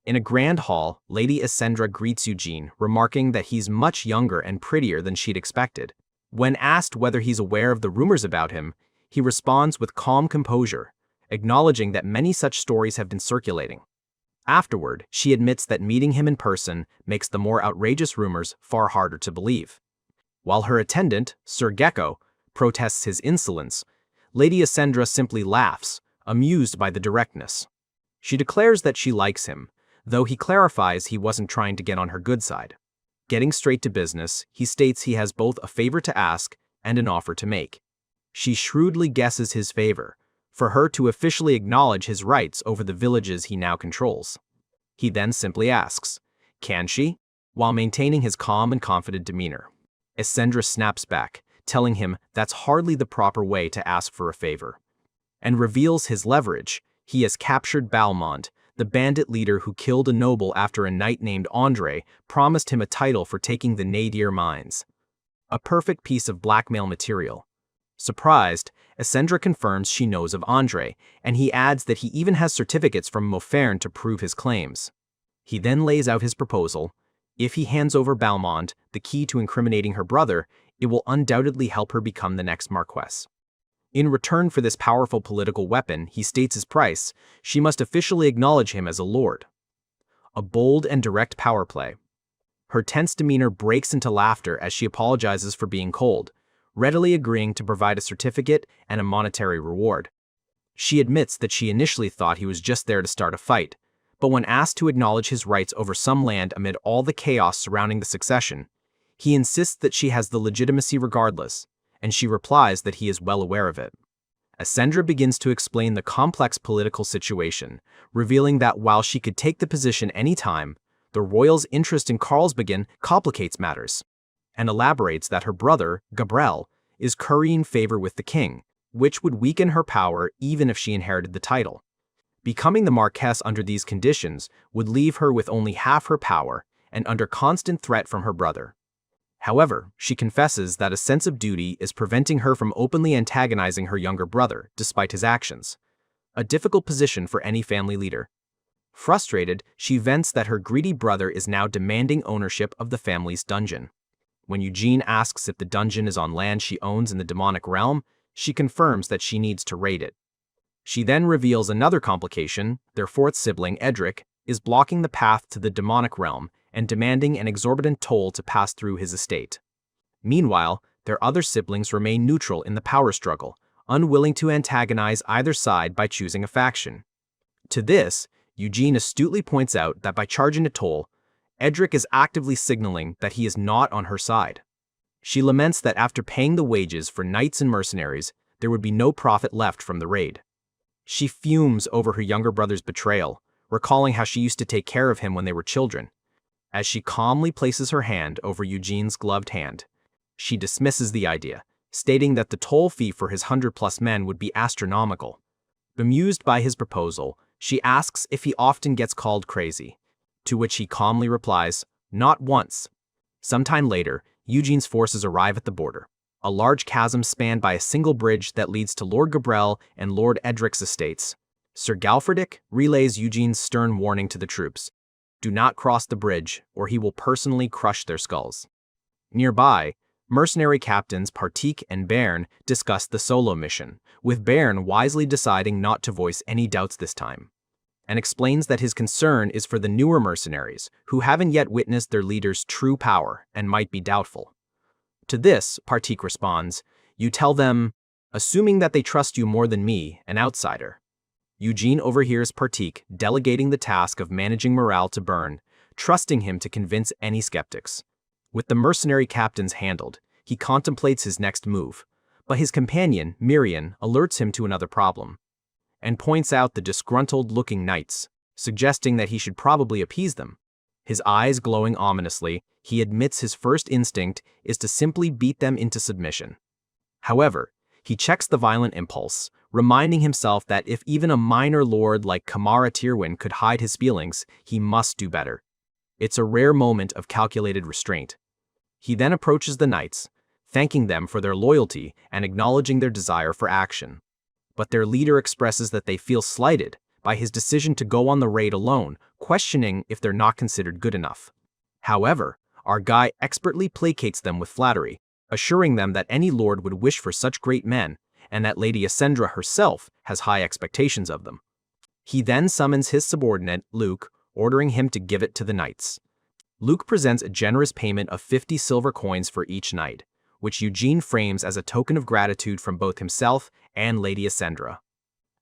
In a grand hall, Lady Asendra greets Eugene, remarking that he's much younger and prettier than she'd expected. When asked whether he's aware of the rumors about him, he responds with calm composure, acknowledging that many such stories have been circulating. Afterward, she admits that meeting him in person makes the more outrageous rumors far harder to believe. While her attendant, Sir Gecko, protests his insolence, Lady Asendra simply laughs, amused by the directness. She declares that she likes him, though he clarifies he wasn't trying to get on her good side. Getting straight to business, he states he has both a favor to ask and an offer to make. She shrewdly guesses his favor, for her to officially acknowledge his rights over the villages he now controls. He then simply asks, "Can she?" while maintaining his calm and confident demeanor. Asendra snaps back, telling him that's hardly the proper way to ask for a favor, and reveals his leverage. He has captured Balmond, the bandit leader who killed a noble after a knight named Andre promised him a title for taking the Nadir mines. A perfect piece of blackmail material. Surprised, Asendra confirms she knows of Andre, and he adds that he even has certificates from Mofern to prove his claims. He then lays out his proposal. If he hands over Balmond, the key to incriminating her brother, it will undoubtedly help her become the next Marquess. In return for this powerful political weapon, he states his price: she must officially acknowledge him as a lord. A bold and direct power play. Her tense demeanor breaks into laughter as she apologizes for being cold, readily agreeing to provide a certificate and a monetary reward. She admits that she initially thought he was just there to start a fight, but when asked to acknowledge his rights over some land amid all the chaos surrounding the succession, he insists that she has the legitimacy regardless, and she replies that he is well aware of it. Asendra begins to explain the complex political situation, revealing that while she could take the position any time, the royals' interest in Karlsbygden complicates matters, and elaborates that her brother, Gabriel, is currying favor with the king, which would weaken her power even if she inherited the title. Becoming the Marquess under these conditions would leave her with only half her power and under constant threat from her brother. However, she confesses that a sense of duty is preventing her from openly antagonizing her younger brother, despite his actions. A difficult position for any family leader. Frustrated, she vents that her greedy brother is now demanding ownership of the family's dungeon. When Eugene asks if the dungeon is on land she owns in the demonic realm, she confirms that she needs to raid it. She then reveals another complication: their fourth sibling, Edric, is blocking the path to the demonic realm and demanding an exorbitant toll to pass through his estate. Meanwhile, their other siblings remain neutral in the power struggle, unwilling to antagonize either side by choosing a faction. To this, Eugene astutely points out that by charging a toll, Edric is actively signaling that he is not on her side. She laments that after paying the wages for knights and mercenaries, there would be no profit left from the raid. She fumes over her younger brother's betrayal, recalling how she used to take care of him when they were children. As she calmly places her hand over Eugene's gloved hand, she dismisses the idea, stating that the toll fee for his 100+ men would be astronomical. Bemused by his proposal, she asks if he often gets called crazy, to which he calmly replies, "Not once." Sometime later, Eugene's forces arrive at the border, a large chasm spanned by a single bridge that leads to Lord Gabriel and Lord Edric's estates. Sir Galfredic relays Eugene's stern warning to the troops: do not cross the bridge, or he will personally crush their skulls. Nearby, mercenary captains Partik and Bairn discuss the solo mission, with Bairn wisely deciding not to voice any doubts this time, and explains that his concern is for the newer mercenaries, who haven't yet witnessed their leader's true power and might be doubtful. To this, Partik responds, "You tell them, assuming that they trust you more than me, an outsider." Eugene overhears Partik delegating the task of managing morale to Bairn, trusting him to convince any skeptics. With the mercenary captains handled, he contemplates his next move, but his companion, Miriam, alerts him to another problem, and points out the disgruntled-looking knights, suggesting that he should probably appease them. His eyes glowing ominously, he admits his first instinct is to simply beat them into submission. However, he checks the violent impulse, reminding himself that if even a minor lord like Kamara Tirwin could hide his feelings, he must do better. It's a rare moment of calculated restraint. He then approaches the knights, thanking them for their loyalty and acknowledging their desire for action. But their leader expresses that they feel slighted by his decision to go on the raid alone, questioning if they're not considered good enough. However, our guy expertly placates them with flattery, assuring them that any lord would wish for such great men, and that Lady Asendra herself has high expectations of them. He then summons his subordinate, Luke, ordering him to give it to the knights. Luke presents a generous payment of 50 silver coins for each knight, which Eugene frames as a token of gratitude from both himself and Lady Asendra.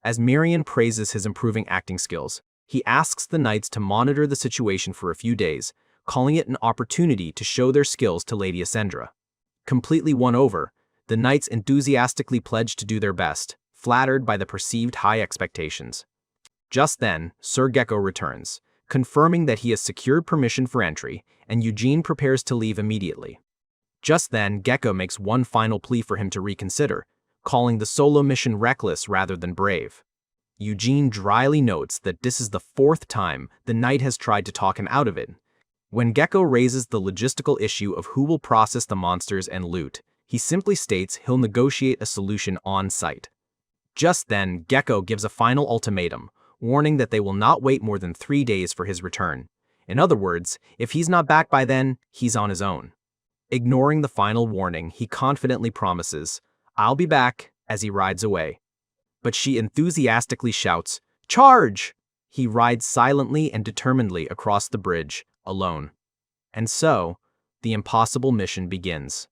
As Miriam praises his improving acting skills, he asks the knights to monitor the situation for a few days, calling it an opportunity to show their skills to Lady Asendra. Completely won over, the knights enthusiastically pledge to do their best, flattered by the perceived high expectations. Just then, Sir Gecko returns, confirming that he has secured permission for entry, and Eugene prepares to leave immediately. Just then, Gecko makes one final plea for him to reconsider, calling the solo mission reckless rather than brave. Eugene dryly notes that this is the 4th time the knight has tried to talk him out of it. When Gecko raises the logistical issue of who will process the monsters and loot, he simply states he'll negotiate a solution on site. Just then, Gecko gives a final ultimatum, warning that they will not wait more than 3 days for his return. In other words, if he's not back by then, he's on his own. Ignoring the final warning, he confidently promises, "I'll be back," as he rides away. But she enthusiastically shouts, "Charge!" He rides silently and determinedly across the bridge, alone. And so, the impossible mission begins.